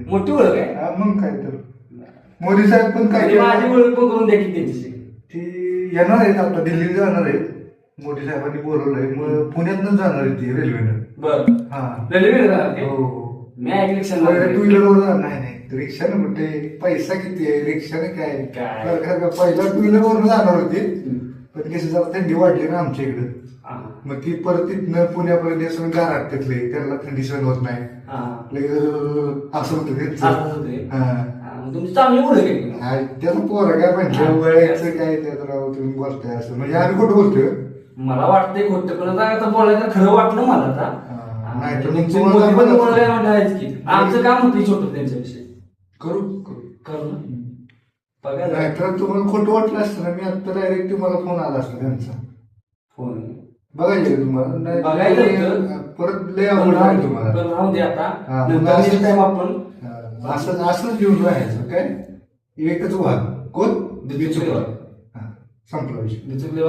मोठी ओळख आहे. हा, मग काय तर मोदी साहेब पण काय म्हणजे माझी ओळख पण करून द्या की त्यांच्याशी. ती येणार आहेत आता दिल्लीला जाणार आहेत. मोदी साहेबांनी बोलवलंय मग पुण्यातनं जाणार आहे ती रेल्वेनं. बर हा रेल्वे जाणार ते? हो मी ऐकलं रिक्षा टू व्हीलरवर जाणार नाही रिक्षानं म्हणते पैसा किती आहे रिक्षाने काय काय? पहिला टू व्हीलरवर जाणार होते पण कसं जरा थंडी वाढली ना आमच्या इकडं हा. मग ती परत तिथनं पुण्यापर्यंत असं गारात तिथले त्यांना थंडी सहन होत नाही हा. लगेच असं होतं त्यांचं. असं होतंय. हा. हा, मग तुमची चांगली ओळख आहे की. हा, त्याचं पोरं काय म्हटलं वयाचं काय त्याचं राव तुम्ही बोलताय असं म्हणजे आम्ही कुठं बोलतोय मला वाटतंय खोटं पण आता बोलायचं खरं वाटलं मला आता. नाही तर मग त्यांची तुम्हाला मोठी पण पण- ओळख आहे म्हणायचं की आमचं काम होतं छोटं त्यांच्याविषयी. करू करू करू ना बघा जरा. नाहीतर तुम्हाला खोटं वाटलं असतं ना मी आता डायरेक्ट तुम्हाला फोन आला असता त्यांचा फोन बघायचं तुम्हाला नाही तर बघायचं तुम्ही होतं. परत लय अवघड आहे तुम्हाला पण राहू दे आता. हा, मग नंतर असं- next time आपण असं असंच घेऊन राहायचं काय एकच वाद कोण बिचुकले. संपला विषय बिचुकले